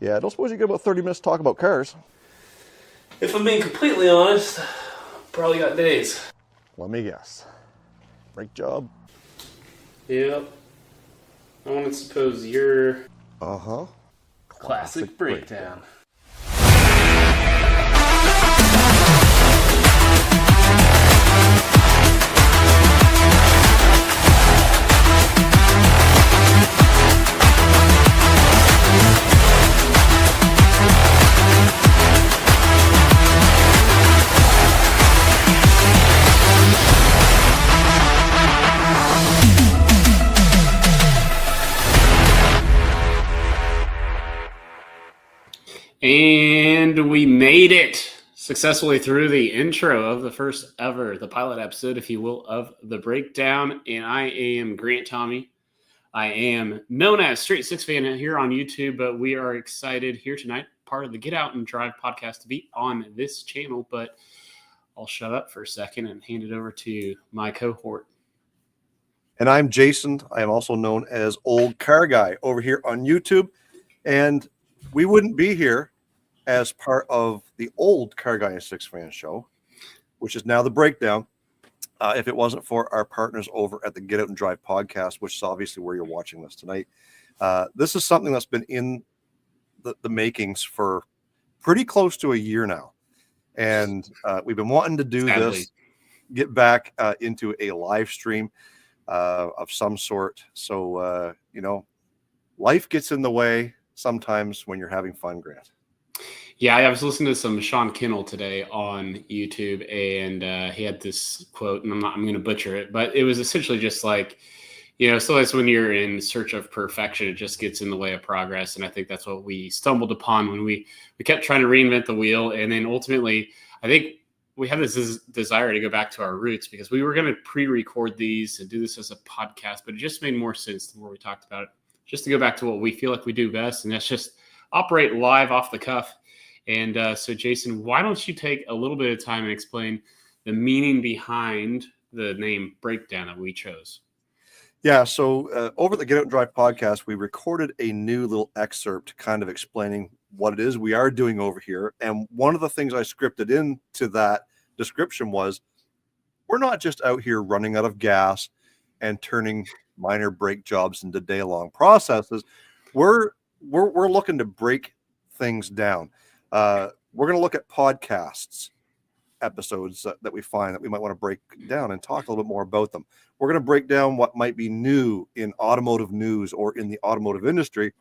Yeah, I don't suppose you get about 30 minutes to talk about cars. If I'm being completely honest, probably got days. Let me guess. Brake job? Yep. I want to suppose your Uh-huh. classic breakdown. And we made it successfully through the intro of the first ever, the pilot episode, if you will, of the breakdown. And I am Grant Tommy. I am known as Straight Six Fan here on YouTube, but we are excited here tonight, part of the Get Out and Drive podcast, to be on this channel. But I'll shut up for a second and hand it over to my cohort. And I'm Jason. I am also known as Old Car Guy over here on YouTube. And we wouldn't be here as part of the old Car Guy and Six Fan show, which is now the breakdown, if it wasn't for our partners over at the Get Out and Drive podcast, which is obviously where you're watching this tonight. This is something that's been in the makings for pretty close to a year now. And we've been wanting to do this, get back into a live stream of some sort. So, life gets in the way sometimes when you're having fun, Grant. Yeah, I was listening to some Sean Kinnell today on YouTube, and he had this quote, and I'm going to butcher it, but it was essentially just like, sometimes when you're in search of perfection, it just gets in the way of progress. And I think that's what we stumbled upon when we kept trying to reinvent the wheel. And then ultimately, I think we have this desire to go back to our roots, because we were going to pre-record these and do this as a podcast, but it just made more sense the more we talked about it, just to go back to what we feel like we do best. And that's just operate live off the cuff. And so, Jason, why don't you take a little bit of time and explain the meaning behind the name Breakdown that we chose? Yeah, so over at the Get Out and Drive podcast, we recorded a new little excerpt kind of explaining what it is we are doing over here. And one of the things I scripted into that description was, we're not just out here running out of gas and turning minor brake jobs into day-long processes. We're looking to break things down. We're going to look at podcasts episodes that we find that we might want to break down and talk a little bit more about them. We're going to break down what might be new in automotive news or in the automotive industry,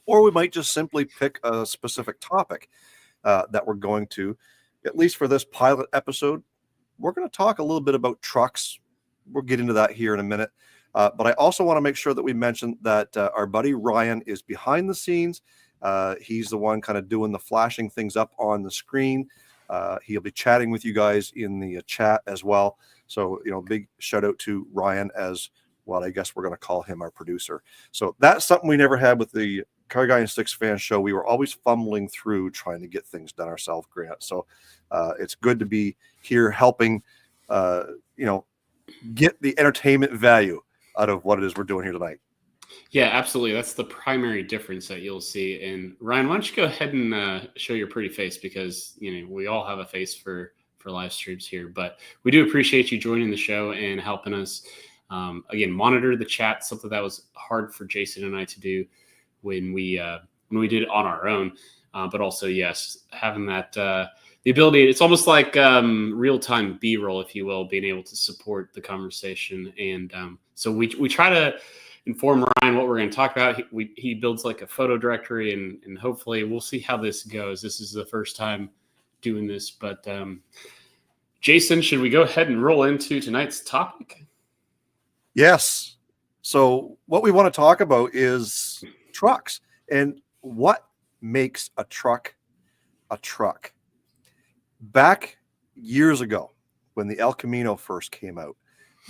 or we might just simply pick a specific topic that we're going to, at least for this pilot episode, we're going to talk a little bit about trucks. We'll get into that here in a minute. But I also want to make sure that we mention that our buddy Ryan is behind the scenes. He's the one kind of doing the flashing things up on the screen. He'll be chatting with you guys in the chat as well. So, big shout out to Ryan as well. I guess we're going to call him our producer. So that's something we never had with the Car Guy and Six Fan show. We were always fumbling through trying to get things done ourselves, Grant. So it's good to be here helping, get the entertainment value out of what it is we're doing here tonight. Yeah, absolutely. That's the primary difference that you'll see. And Ryan, why don't you go ahead and show your pretty face, because we all have a face for live streams here, but we do appreciate you joining the show and helping us again monitor the chat. Something that was hard for Jason and I to do when we did it on our own, but also yes, having that the ability. It's almost like real-time B-roll, if you will, being able to support the conversation. And so we try to inform Ryan what we're going to talk about. He builds like a photo directory, and hopefully we'll see how this goes. This is the first time doing this, but Jason, should we go ahead and roll into tonight's topic? Yes. So what we want to talk about is trucks and what makes a truck a truck. Back years ago, when the El Camino first came out,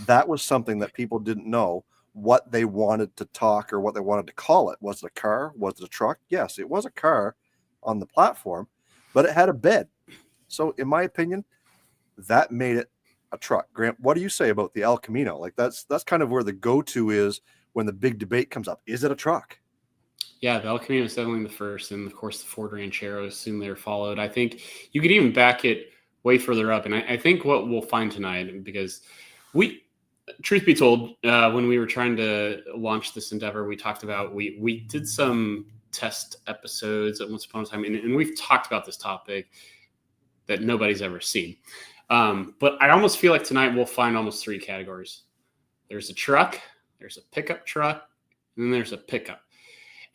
that was something that people didn't know what they wanted to talk or what they wanted to call it. Was it a car? Was it a truck? Yes, it was a car on the platform, but it had a bed. So in my opinion, that made it a truck. Grant, what do you say about the El Camino? Like that's kind of where the go-to is when the big debate comes up. Is it a truck? Yeah, the El Camino is definitely the first, and of course the Ford Ranchero soon there followed. I think you could even back it way further up, and I think what we'll find tonight, because we, truth be told, when we were trying to launch this endeavor, we talked about we did some test episodes at once upon a time, and we've talked about this topic that nobody's ever seen. But I almost feel like tonight we'll find almost three categories. There's a truck, there's a pickup truck, and then there's a pickup.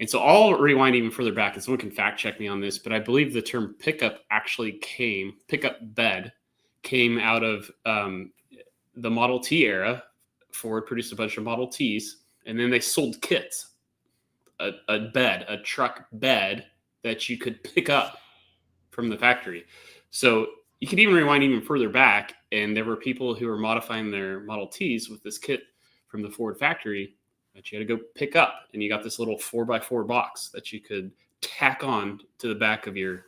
And so I'll rewind even further back, and someone can fact check me on this, but I believe the term pickup bed came out of the Model T era. Ford produced a bunch of Model Ts, and then they sold kits, a truck bed that you could pick up from the factory. So you could even rewind even further back, and there were people who were modifying their Model Ts with this kit from the Ford factory that you had to go pick up, and you got this little 4x4 box that you could tack on to the back of your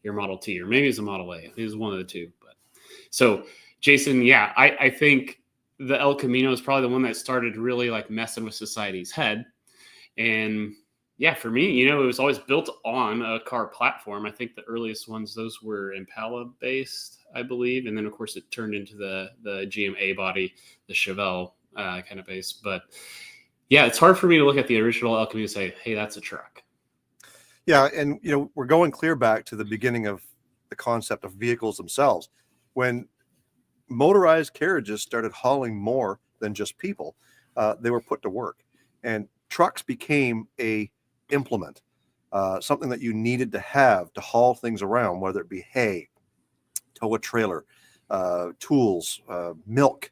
Model T, or maybe it's a Model A. It was one of the two. But so, Jason, yeah, I think the El Camino is probably the one that started really like messing with society's head. And yeah, for me, it was always built on a car platform. I think the earliest ones, those were Impala based, I believe. And then of course it turned into the GMA body, the Chevelle kind of base. But yeah, it's hard for me to look at the original El Camino and say, hey, that's a truck. Yeah, and we're going clear back to the beginning of the concept of vehicles themselves. When motorized carriages started hauling more than just people, they were put to work. And trucks became a implement, something that you needed to have to haul things around, whether it be hay, tow a trailer, tools, milk,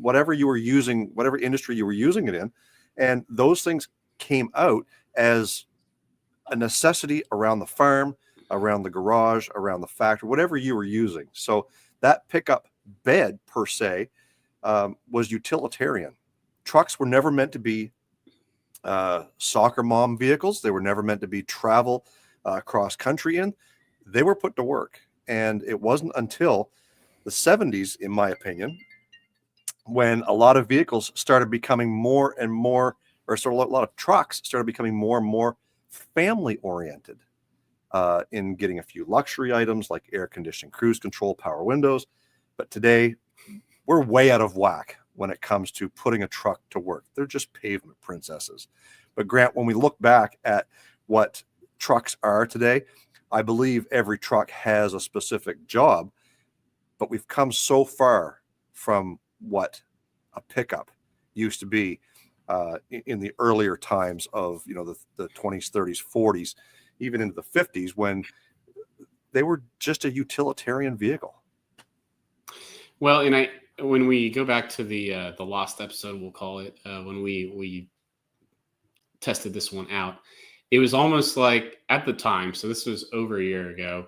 whatever you were using, whatever industry you were using it in. And those things came out as a necessity around the farm, around the garage, around the factory, whatever you were using. So that pickup bed per se was utilitarian. Trucks were never meant to be soccer mom vehicles. They were never meant to be travel cross country in. They were put to work. And it wasn't until the 70s, in my opinion, when a lot of vehicles started becoming more and more, or sort of a lot of trucks started becoming more and more family oriented in getting a few luxury items like air conditioning, cruise control, power windows. But today we're way out of whack when it comes to putting a truck to work. They're just pavement princesses. But Grant, when we look back at what trucks are today, I believe every truck has a specific job, but we've come so far from what a pickup used to be in the earlier times of the 20s, 30s, 40s, even into the 50s, when they were just a utilitarian vehicle. Well, and when we go back to the lost episode, we'll call it, when we tested this one out, it was almost like at the time, so this was over a year ago,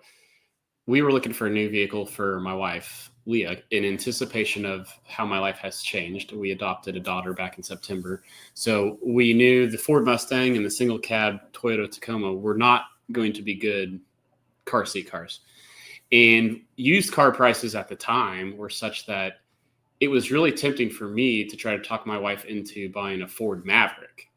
we were looking for a new vehicle for my wife, Leah, in anticipation of how my life has changed. We adopted a daughter back in September. So we knew the Ford Mustang and the single cab Toyota Tacoma were not going to be good car seat cars. And used car prices at the time were such that it was really tempting for me to try to talk my wife into buying a Ford Maverick.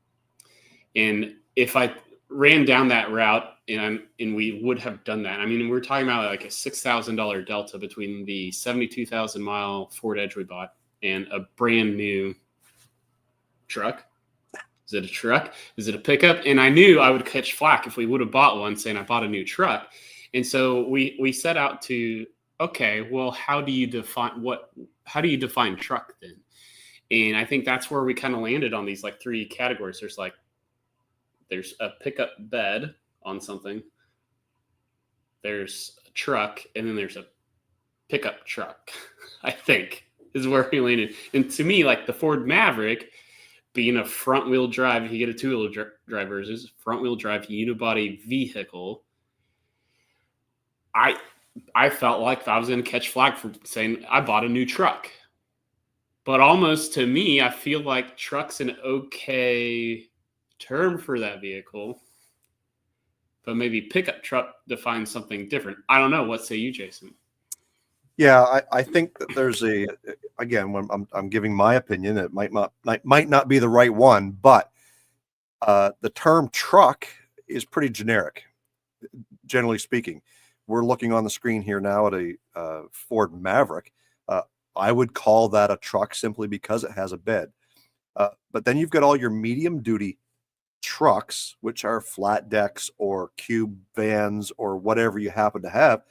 And if I ran down that route, and we would have done that. I mean, we're talking about like a $6,000 delta between the 72,000 mile Ford Edge we bought and a brand new truck. Is it a truck? Is it a pickup? And I knew I would catch flack if we would have bought one saying I bought a new truck. And so we set out to, okay, well, how do you define truck then? And I think that's where we kind of landed on these like three categories. There's a pickup bed on something, there's a truck, and then there's a pickup truck, I think, is where we landed. And to me, like the Ford Maverick being a front wheel drive, if you get a two-wheel drive version, is a front wheel drive unibody vehicle. I felt like I was going to catch flag for saying I bought a new truck. But almost to me, I feel like truck's an okay term for that vehicle, but maybe pickup truck defines something different. I don't know. What say you, Jason? Yeah, I think that there's again, when I'm giving my opinion, it might not be the right one, but The term truck is pretty generic, generally speaking. We're looking on the screen here now at a Ford Maverick. I would call that a truck simply because it has a bed. But then you've got all your medium duty trucks, which are flat decks or cube vans or whatever you happen to have.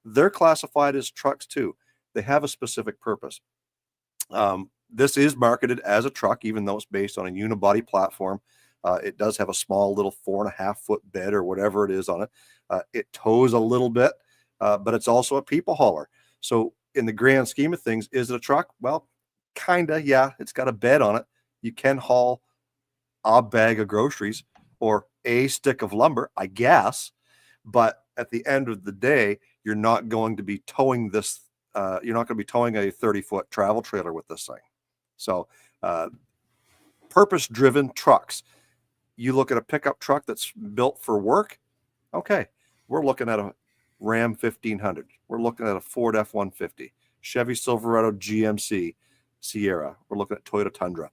They're classified as trucks too. They have a specific purpose. This is marketed as a truck, even though it's based on a unibody platform. It does have a small little 4.5-foot bed or whatever it is on it. It tows a little bit, but it's also a people hauler. So in the grand scheme of things, is it a truck? Well, kinda, yeah. It's got a bed on it. You can haul a bag of groceries or a stick of lumber, I guess. But at the end of the day, you're not going to be towing this. You're not going to be towing a 30-foot travel trailer with this thing. So, purpose-driven trucks. You look at a pickup truck that's built for work. Okay, we're looking at a Ram 1500. We're looking at a Ford F-150, Chevy Silverado GMC Sierra. We're looking at Toyota Tundra.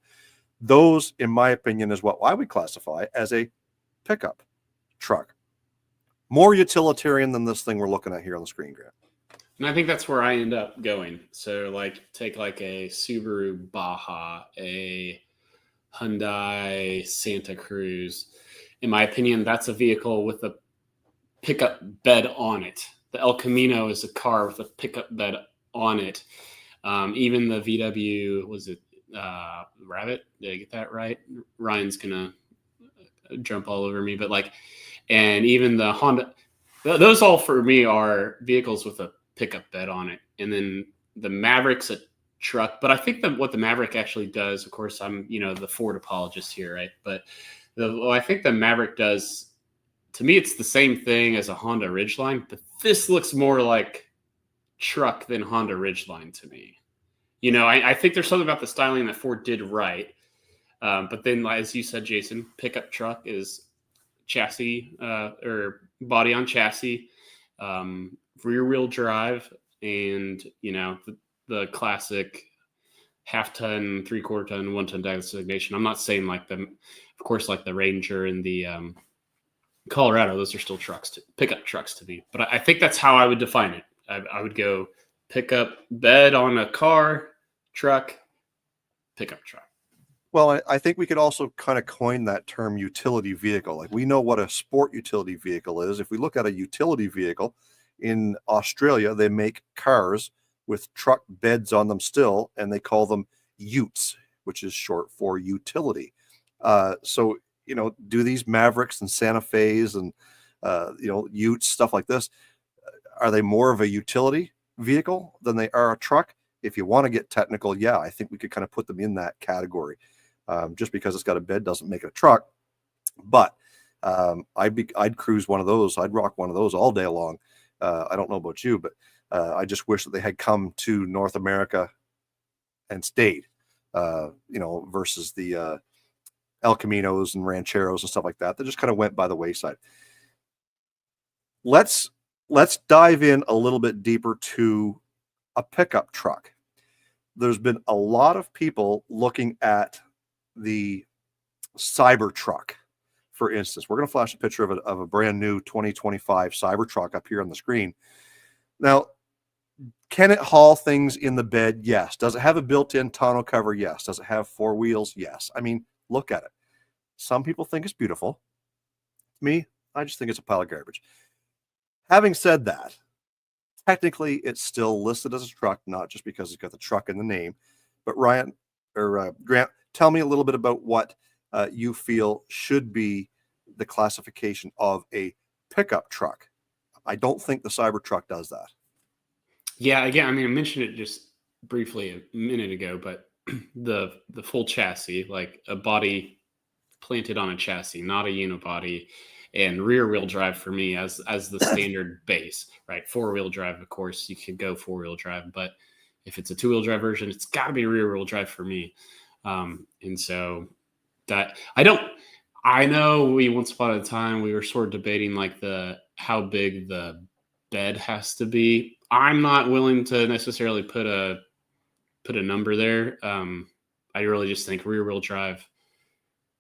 Those, in my opinion, is what I would classify as a pickup truck. More utilitarian than this thing we're looking at here on the screen, Grant. And I think that's where I end up going. So like take like a Subaru Baja, a Hyundai Santa Cruz. In my opinion, that's a vehicle with a pickup bed on it. The El Camino is a car with a pickup bed on it. Even the VW, was it Rabbit? Did I get that right? Ryan's gonna jump all over me, but like, and even the Honda, those all for me are vehicles with a pickup bed on it. And then the Maverick's a truck, but I think that what the Maverick actually does, of course, I'm the Ford apologist here, right? But I think the Maverick does, to me, it's the same thing as a Honda Ridgeline, but this looks more like truck than Honda Ridgeline to me. I think there's something about the styling that Ford did right. But then, as you said, Jason, pickup truck is chassis or body on chassis, rear wheel drive, and the classic half ton, 3/4 ton, 1 ton designation. I'm not saying like of course, like the Ranger and the Colorado, those are still trucks, pickup trucks to me. But I think that's how I would define it. I would go pickup bed on a car, truck, pickup truck. Well, I think we could also kind of coin that term utility vehicle. Like we know what a sport utility vehicle is. If we look at a utility vehicle in Australia, they make cars with truck beds on them still, and they call them utes, which is short for utility. So, do these Mavericks and Santa Fe's and, utes, stuff like this, are they more of a utility vehicle than they are a truck? If you want to get technical, yeah, I think we could kind of put them in that category. Just because it's got a bed doesn't make it a truck. But I'd cruise one of those. I'd rock one of those all day long. I don't know about you, but I just wish that they had come to North America and stayed, versus the El Caminos and Rancheros and stuff like that. They just kind of went by the wayside. Let's dive in a little bit deeper to a pickup truck. There's been a lot of people looking at the Cybertruck, for instance. We're going to flash a picture of a brand new 2025 Cybertruck up here on the screen. Now, can it haul things in the bed? Yes. Does it have a built-in tonneau cover? Yes. Does it have 4 wheels? Yes. I mean, look at it. Some people think it's beautiful. Me, I just think it's a pile of garbage. Having said that, technically it's still listed as a truck, not just because it's got the truck in the name. But Ryan or Grant, tell me a little bit about what you feel should be the classification of a pickup truck. I don't think the Cybertruck does that. Yeah, again, I mean, I mentioned it just briefly a minute ago, but the full chassis, like a body planted on a chassis, not a unibody, and rear wheel drive for me as the standard base, right? 4-wheel drive, of course, you could go 4-wheel drive, but if it's a 2-wheel drive version, it's got to be rear wheel drive for me. And so that I know once upon a time we were sort of debating like how big the bed has to be. I'm not willing to necessarily put a number there. I really just think rear wheel drive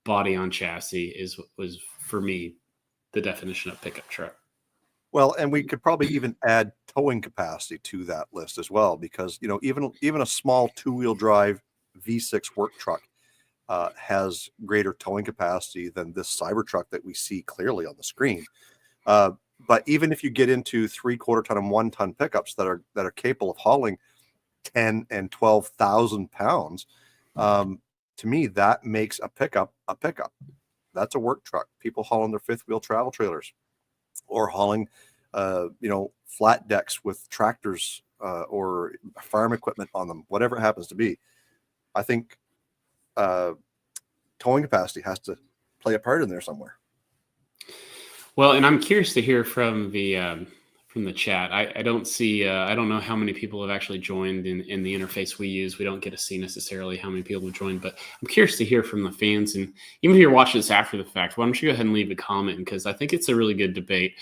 body on chassis was for me the definition of pickup truck. Well, and we could probably even add towing capacity to that list as well, because even a small 2-wheel drive V6 work truck has greater towing capacity than this Cybertruck that we see clearly on the screen. But even if you get into 3/4 ton and 1 ton pickups that are capable of hauling 10 and 12,000 pounds, to me that makes a pickup a pickup. That's a work truck. People hauling their 5th wheel travel trailers, or hauling flat decks with tractors or farm equipment on them, whatever it happens to be. I think towing capacity has to play a part in there somewhere. Well, and I'm curious to hear from the chat. I don't see I don't know how many people have actually joined in the interface we use. We don't get to see necessarily how many people have joined, but I'm curious to hear from the fans. And even if you're watching this after the fact, why don't you go ahead and leave a comment, because I think it's a really good debate.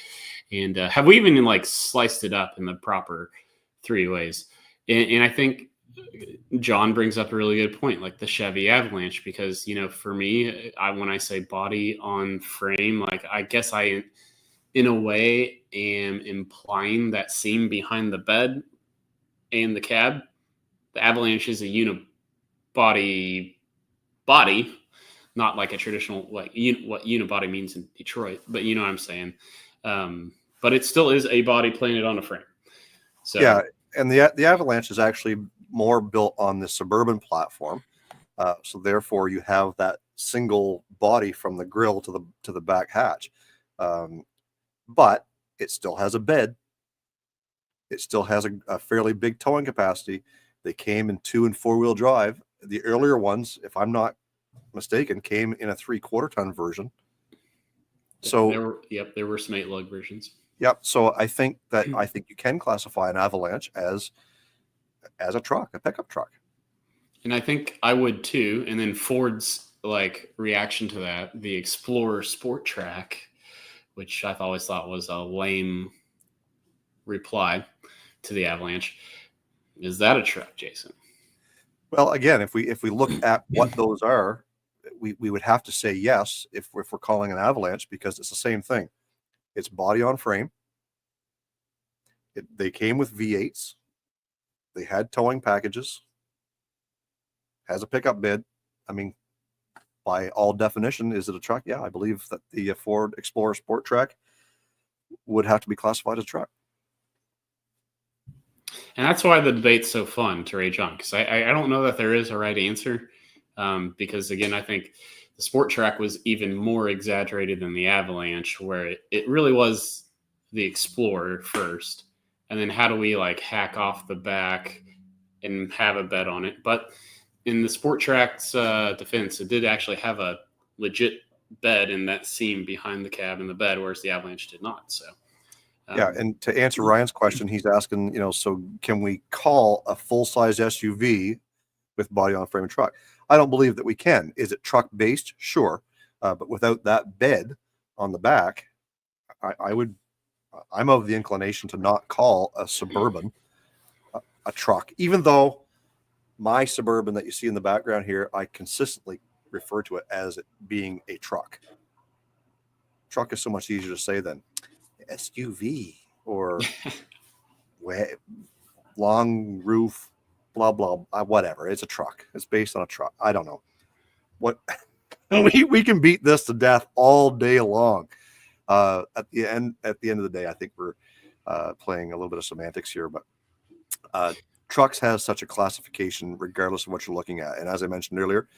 And have we even like sliced it up in the proper 3 ways? And I think John brings up a really good point, like the Chevy Avalanche, because, for me, when I say body on frame, like I guess I, in a way, am implying that seam behind the bed and the cab. The Avalanche is a unibody body, not like a traditional, like what unibody means in Detroit, but you know what I'm saying. But it still is a body planted on a frame. So yeah, and the Avalanche is actually more built on the Suburban platform, so therefore you have that single body from the grill to the back hatch, but it still has a bed. It still has a fairly big towing capacity. They came in 2 and 4-wheel drive. The earlier ones, if I'm not mistaken, came in a 3/4 ton version. So there were some 8-lug versions. Yep. So I think you can classify an Avalanche as a truck, a pickup truck. And I think I would too. And then Ford's like reaction to that, the Explorer Sport Track, which I've always thought was a lame reply to the Avalanche. Is that a truck, Jason? Well, again, if we look at what those are, we would have to say yes if we're calling an Avalanche, because it's the same thing. It's body on frame. They came with V8s. They had towing packages. Has a pickup bed. I mean, by all definition, is it a truck? Yeah, I believe that the Ford Explorer Sport Track would have to be classified as a truck. And that's why the debate's so fun to rage on, because I don't know that there is a right answer, because, again, I think the Sport Track was even more exaggerated than the Avalanche, where it really was the Explorer first, and then how do we like hack off the back and have a bed on it. But in the Sport Track's defense, it did actually have a legit bed in that seam behind the cab and the bed, whereas the Avalanche did not. So yeah, and to answer Ryan's question, he's asking, so can we call a full-size SUV with body on frame truck? I don't believe that we can. Is it truck based? Sure, but without that bed on the back, I'm of the inclination to not call a Suburban a truck, even though my Suburban that you see in the background here, I consistently refer to it as it being a truck. Truck is so much easier to say than SUV or long roof, blah, blah, whatever. It's a truck. It's based on a truck. I don't know. What we can beat this to death all day long. At the end of the day, I think we're playing a little bit of semantics here, but trucks has such a classification regardless of what you're looking at. And as I mentioned earlier,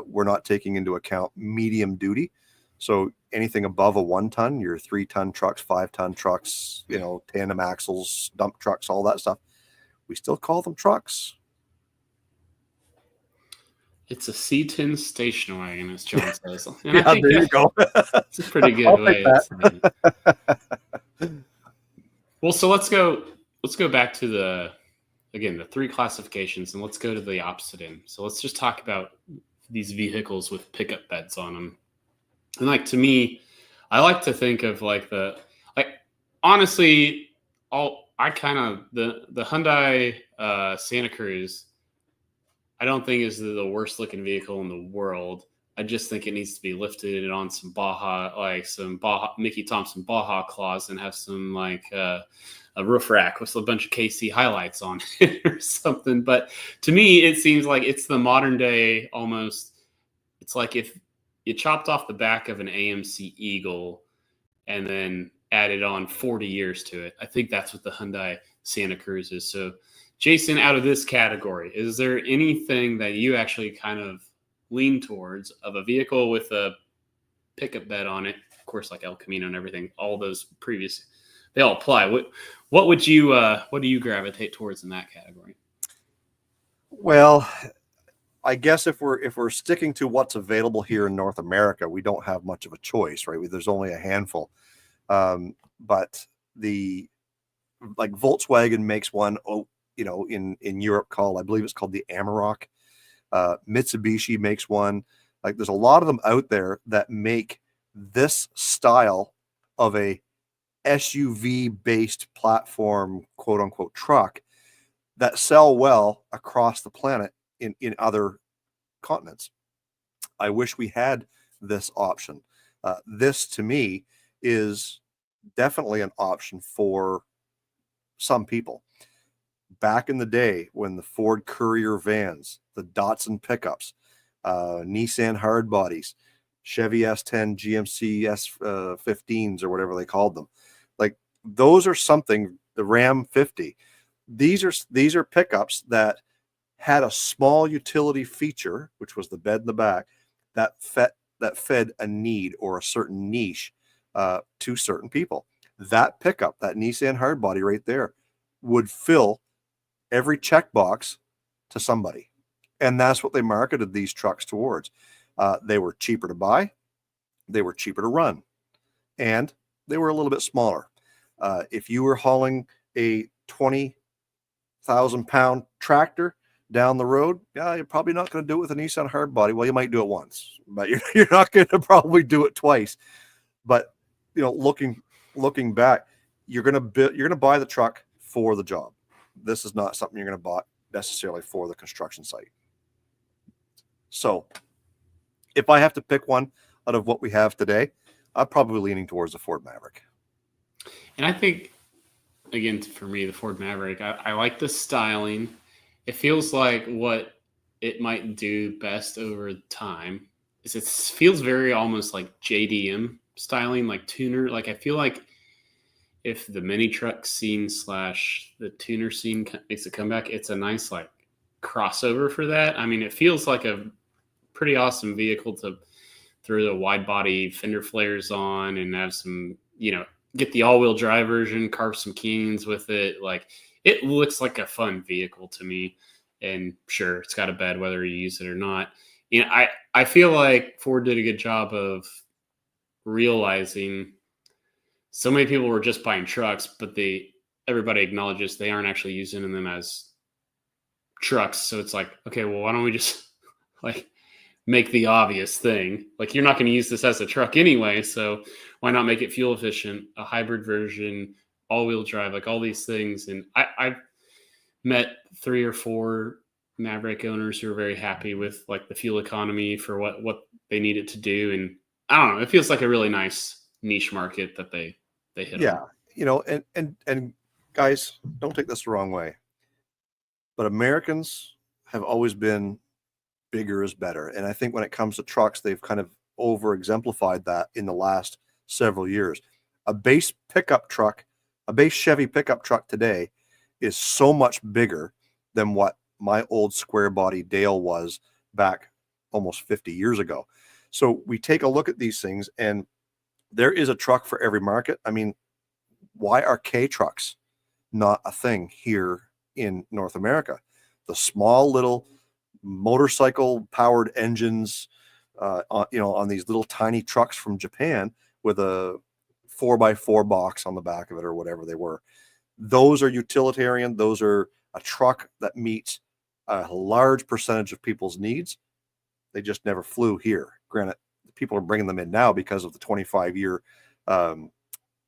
we're not taking into account medium duty. So anything above a 1 ton, your 3-ton trucks, 5-ton trucks, tandem axles, dump trucks, all that stuff, we still call them trucks. It's a C10 station wagon, as John says. And Yeah, there you go. It's a pretty good way of saying it. Well, so let's go back to the 3 classifications, and let's go to the opposite end. So let's just talk about these vehicles with pickup beds on them. And to me, I like to think of honestly, the Hyundai Santa Cruz, I don't think is the worst looking vehicle in the world, I just think it needs to be lifted on some Baja, like some Baja Mickey Thompson Baja claws, and have some like a roof rack with a bunch of KC highlights on it or something. But to me, it seems like it's the modern day almost. It's like if you chopped off the back of an AMC Eagle and then added on 40 years to it. I think that's what the Hyundai Santa Cruz is. So, Jason, out of this category, is there anything that you actually kind of lean towards of a vehicle with a pickup bed on it? Of course, like El Camino and everything, all those previous, they all apply. What would you, what do you gravitate towards in that category? Well, I guess if we're sticking to what's available here in North America, we don't have much of a choice, right? There's only a handful. But like Volkswagen makes one, in Europe I believe it's called the Amarok. Mitsubishi makes one. Like there's a lot of them out there that make this style of a SUV based platform, quote unquote, truck that sell well across the planet in other continents. I wish we had this option. This to me is definitely an option for some people. Back in the day when the Ford Courier vans, the Datsun pickups, Nissan hard bodies, Chevy S10, GMC S15s or whatever they called them, like those are something, the Ram 50, these are pickups that had a small utility feature, which was the bed in the back, that fed a need or a certain niche to certain people. That pickup, that Nissan hardbody right there, would fill every checkbox to somebody. And that's what they marketed these trucks towards. They were cheaper to buy, they were cheaper to run, and they were a little bit smaller. If you were hauling a 20,000-pound tractor down the road, you're probably not going to do it with a Nissan hardbody. Well, you might do it once, but you're not going to probably do it twice. But looking back, you're going to buy the truck for the job. This is not something you're going to buy necessarily for the construction site. So, if I have to pick one out of what we have today, I'm probably leaning towards the Ford Maverick. And I think, again, for me, the Ford Maverick, I like the styling. It feels like what it might do best over time is it feels very almost like JDM styling, like tuner. Like I feel like if the mini truck scene / the tuner scene makes a comeback, it's a nice like crossover for that. I mean, it feels like a pretty awesome vehicle to throw the wide body fender flares on and have some, get the all-wheel drive version, carve some keens with it. Like it looks like a fun vehicle to me. And sure, it's got a bed whether you use it or not. I feel like Ford did a good job of realizing so many people were just buying trucks, but everybody acknowledges they aren't actually using them as trucks. So it's like, okay, well, why don't we just like make the obvious thing? Like you're not going to use this as a truck anyway, so why not make it fuel efficient, a hybrid version, all-wheel drive, like all these things. And I've met 3 or 4 Maverick owners who are very happy with like the fuel economy for what they need it to do. And I don't know, it feels like a really nice niche market that they hit on. And guys, don't take this the wrong way, but Americans have always been bigger is better. And I think when it comes to trucks, they've kind of over exemplified that in the last several years. A base Chevy pickup truck today is so much bigger than what my old square body Dale was back almost 50 years ago. So we take a look at these things and there is a truck for every market. I mean, why are K trucks not a thing here in North America? The small little motorcycle powered engines on these little tiny trucks from Japan with a 4x4 box on the back of it or whatever they were. Those are utilitarian. Those are a truck that meets a large percentage of people's needs. They just never flew here. Granted, people are bringing them in now because of the 25-year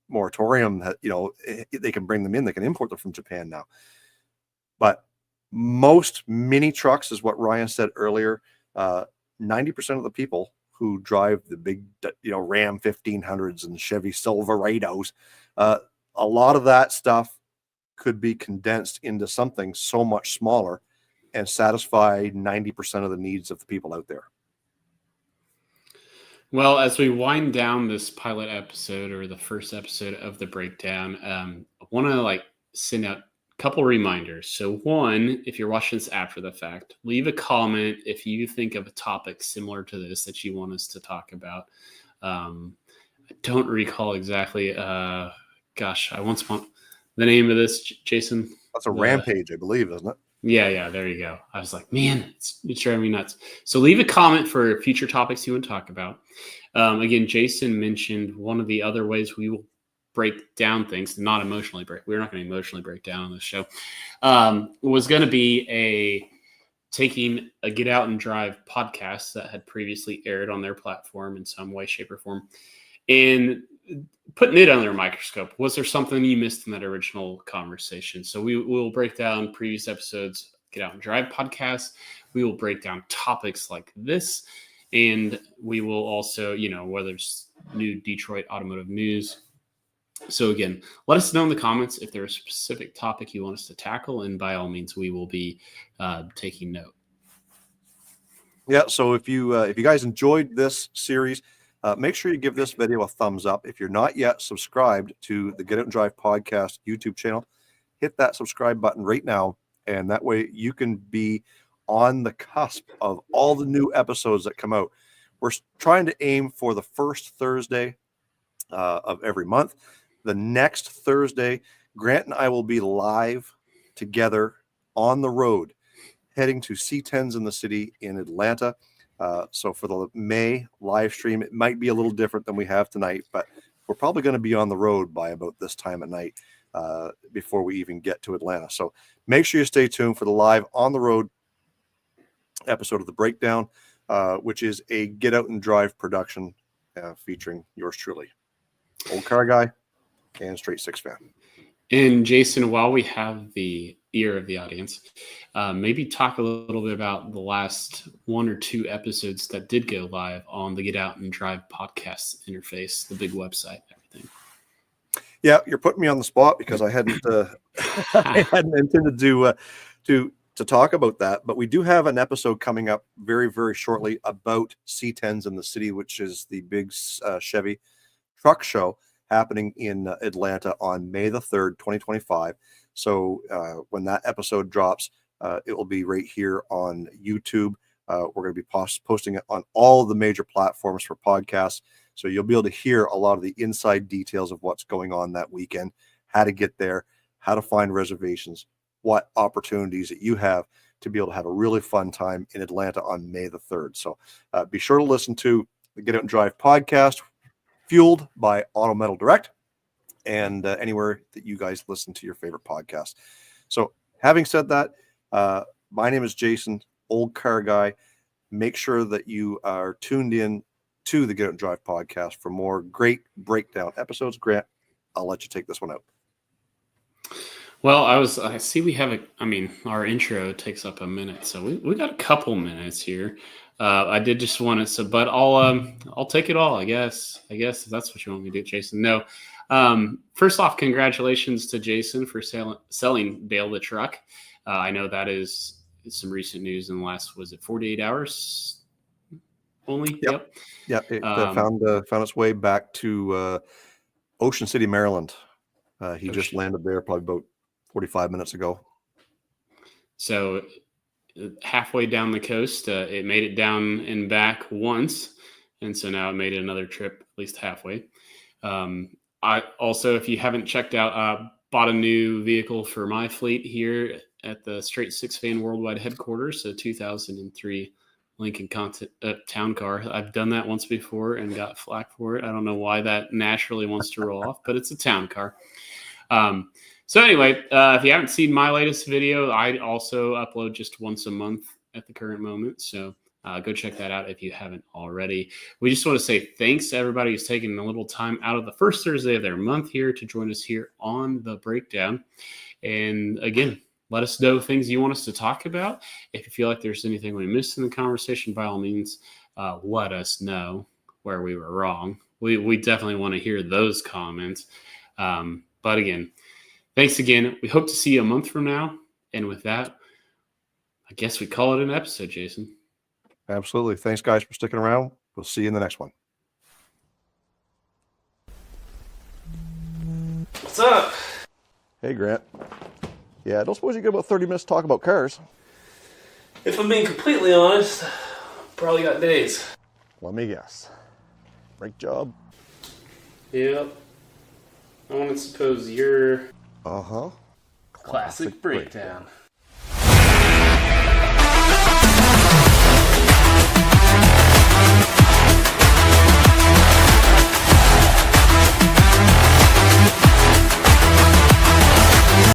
moratorium. They can bring them in. They can import them from Japan now. But most mini trucks is what Ryan said earlier. 90% of the people who drive the big, Ram 1500s and Chevy Silverados, a lot of that stuff could be condensed into something so much smaller and satisfy 90% of the needs of the people out there. Well, as we wind down this pilot episode, or the first episode of the breakdown, I want to send out a couple reminders. So one, if you're watching this after the fact, leave a comment if you think of a topic similar to this that you want us to talk about. I don't recall exactly. Gosh, I once want the name of this, Jason. That's a Rampage, I believe, isn't it? Yeah, there you go. I was like, man, it's driving me nuts. So leave a comment for future topics you want to talk about. Again, Jason mentioned one of the other ways we will break down things, not emotionally break. We're not going to emotionally break down on this show. Was going to be taking a Get Out and Drive podcast that had previously aired on their platform in some way, shape, or form, and putting it under a microscope. Was there something you missed in that original conversation? So we will break down previous episodes, Get Out and Drive podcast. We will break down topics like this. And we will also, whether it's new Detroit automotive news. So again, let us know in the comments if there's a specific topic you want us to tackle. And by all means, we will be taking note. Yeah. So if you guys enjoyed this series, make sure you give this video a thumbs up. If you're not yet subscribed to the Get Out and Drive podcast YouTube channel, hit that subscribe button right now. And that way you can be on the cusp of all the new episodes that come out. We're trying to aim for the first Thursday of every month. The next Thursday, Grant and I will be live together on the road, heading to C10s in the city in Atlanta. So for the May live stream, it might be a little different than we have tonight, but we're probably going to be on the road by about this time at night before we even get to Atlanta. So make sure you stay tuned for the live on the road episode of the breakdown, which is a Get Out and Drive production featuring yours truly, Old Car Guy and Straight Six Fan. And Jason, while we have the ear of the audience, maybe talk a little bit about the last one or two episodes that did go live on the Get Out and Drive podcast interface, the big website, everything. Yeah, you're putting me on the spot because I hadn't intended to talk about that, but we do have an episode coming up very, very shortly about C10s in the city, which is the big Chevy truck show happening in Atlanta on May the 3rd, 2025. So when that episode drops, it will be right here on YouTube. We're going to be posting it on all the major platforms for podcasts. So you'll be able to hear a lot of the inside details of what's going on that weekend, how to get there, how to find reservations, what opportunities that you have to be able to have a really fun time in Atlanta on May the 3rd. So be sure to listen to the Get Out and Drive podcast, fueled by Auto Metal Direct, and anywhere that you guys listen to your favorite podcast. So having said that, my name is Jason, Old Car Guy. Make sure that you are tuned in to the Get Out and Drive podcast for more great breakdown episodes. Grant, I'll let you take this one out. Well, I see we have our intro takes up a minute, so we got a couple minutes here. I did just want to, but I'll take it all, I guess if that's what you want me to do, Jason. No. First off, congratulations to Jason for selling Dale the truck. I know that is some recent news in the last, was it 48 hours only? Yep. Yeah. It found its way back to Ocean City, Maryland. He just landed there probably about 45 minutes ago. So halfway down the coast, it made it down and back once. And so now it made another trip, at least halfway. I also, if you haven't checked out, bought a new vehicle for my fleet here at the Straight Six Fan Worldwide headquarters, a 2003 Lincoln Town Car. I've done that once before and got flack for it. I don't know why that naturally wants to roll off, but it's a town car. So anyway, if you haven't seen my latest video, I also upload just once a month at the current moment. So go check that out if you haven't already. We just want to say thanks to everybody who's taking a little time out of the first Thursday of their month here to join us here on the breakdown. And again, let us know things you want us to talk about. If you feel like there's anything we missed in the conversation, by all means, let us know where we were wrong. We definitely want to hear those comments. But again, thanks again. We hope to see you a month from now. And with that, I guess we call it an episode, Jason. Absolutely. Thanks, guys, for sticking around. We'll see you in the next one. What's up? Hey, Grant. Yeah, I don't suppose you get about 30 minutes to talk about cars. If I'm being completely honest, probably got days. Let me guess. Brake job? Yep. I want to suppose you're... Uh-huh. Classic breakdown.